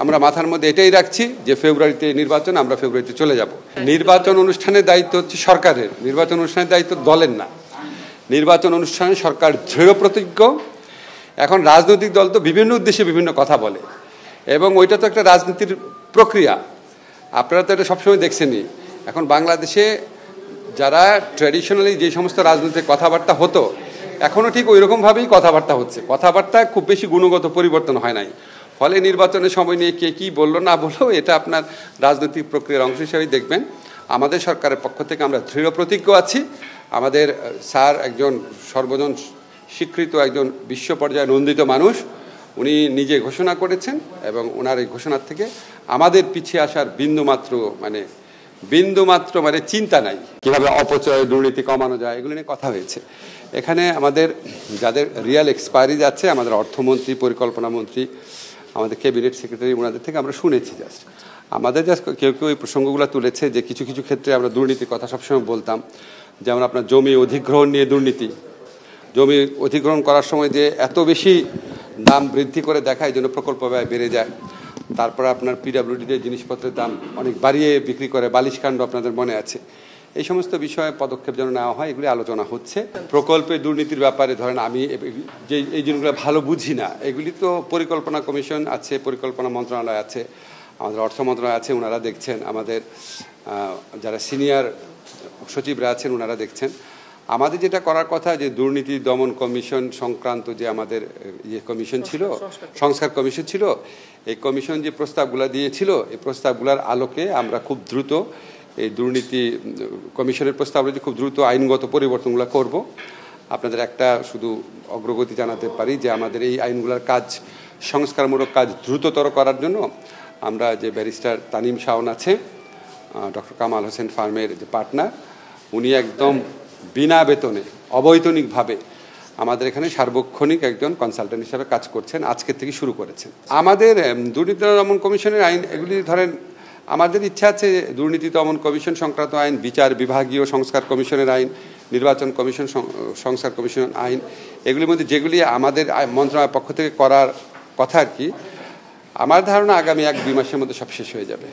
আমরা মাথার মধ্যে এটাই রাখছি যে ফেব্রুয়ারিতে নির্বাচন, আমরা ফেব্রুয়ারিতে চলে যাব। নির্বাচন অনুষ্ঠানের দায়িত্ব হচ্ছে সরকারের, নির্বাচন অনুষ্ঠানের দায়িত্ব দলের না। নির্বাচন অনুষ্ঠানে সরকার দৃঢ় প্রতিজ্ঞ। এখন রাজনৈতিক দল তো বিভিন্ন উদ্দেশ্যে বিভিন্ন কথা বলে, এবং ওইটা তো একটা রাজনীতির প্রক্রিয়া। আপনারা তো এটা সবসময় দেখছেনই। এখন বাংলাদেশে যারা ট্র্যাডিশনালি যে সমস্ত রাজনৈতিক কথাবার্তা হতো, এখনও ঠিক ওই রকমভাবেই কথাবার্তা হচ্ছে। কথাবার্তা খুব বেশি গুণগত পরিবর্তন হয় নাই। ফলে নির্বাচনের সময় নিয়ে কে কী বললো না বললো, এটা আপনার রাজনৈতিক প্রক্রিয়ার অংশ হিসেবেই দেখবেন। আমাদের সরকারের পক্ষ থেকে আমরা দৃঢ় প্রতিজ্ঞ আছি। আমাদের স্যার একজন সর্বজন স্বীকৃত, একজন বিশ্ব পর্যায়ে নন্দিত মানুষ। উনি নিজে ঘোষণা করেছেন, এবং ওনার এই ঘোষণার থেকে আমাদের পিছিয়ে আসার বিন্দুমাত্র মানে চিন্তা নাই। কীভাবে অপচয় দুর্নীতি কমানো যায়, এগুলো নিয়ে কথা হয়েছে। এখানে আমাদের যাদের রিয়েল এক্সপায়ারি যাচ্ছে, আমাদের অর্থমন্ত্রী, পরিকল্পনা মন্ত্রী, আমাদের ক্যাবিনেট সেক্রেটারি, ওনাদের থেকে আমরা শুনেছি। আমাদের কেউ কেউ এই প্রসঙ্গগুলো তুলেছে যে কিছু কিছু ক্ষেত্রে আমরা দুর্নীতির কথা সবসময় বলতাম। যেমন আপনার জমি অধিগ্রহণ নিয়ে দুর্নীতি, জমি অধিগ্রহণ করার সময় যে এত বেশি দাম বৃদ্ধি করে দেখায়, জন্য প্রকল্প ব্যয় বেড়ে যায়। তারপরে আপনার পিডব্লিউডিতে জিনিসপত্রের দাম অনেক বাড়িয়ে বিক্রি করে, বালিশকাণ্ড আপনাদের মনে আছে। এই সমস্ত বিষয়ে পদক্ষেপ যেন নেওয়া হয়, এগুলি আলোচনা হচ্ছে। প্রকল্পে দুর্নীতির ব্যাপারে ধরেন আমি যে এই জিনিসগুলো ভালো বুঝি না, এগুলি তো পরিকল্পনা কমিশন আছে, পরিকল্পনা মন্ত্রণালয় আছে, আমাদের অর্থ মন্ত্রণালয় আছে, ওনারা দেখছেন। আমাদের যারা সিনিয়র সচিবরা আছেন, ওনারা দেখছেন। আমাদের যেটা করার কথা, যে দুর্নীতি দমন কমিশন সংক্রান্ত যে আমাদের কমিশন ছিল, সংস্কার কমিশন ছিল, এই কমিশন যে প্রস্তাবগুলো দিয়েছিল, এই প্রস্তাবগুলোর আলোকে আমরা খুব দ্রুত এই দুর্নীতি কমিশনের প্রস্তাবগুলো খুব দ্রুত আইনগত পরিবর্তনগুলো করব। আপনাদের একটা শুধু অগ্রগতি জানাতে পারি যে আমাদের এই আইনগুলোর কাজ, সংস্কারমূলক কাজ দ্রুততর করার জন্য আমরা যে ব্যারিস্টার তানিম শাওন আছে, ডক্টর কামাল হোসেন ফার্মের যে পার্টনার, উনি একদম বিনা বেতনে অবৈতনিকভাবে আমাদের এখানে সার্বক্ষণিক একজন কনসালটেন্ট হিসাবে কাজ করছেন, আজকে থেকে শুরু করেছেন। আমাদের দুর্নীতি দমন কমিশনের আইন, এগুলি ধরেন আমাদের ইচ্ছা আছে দুর্নীতি দমন কমিশন সংক্রান্ত আইন, বিচার বিভাগীয় সংস্কার কমিশনের আইন, নির্বাচন কমিশন সংস্কার কমিশন আইন, এগুলির মধ্যে যেগুলি আমাদের মন্ত্রণালয়ের পক্ষ থেকে করার কথা আর কি, আমার ধারণা আগামী 1-2 মাসের মধ্যে সব শেষ হয়ে যাবে।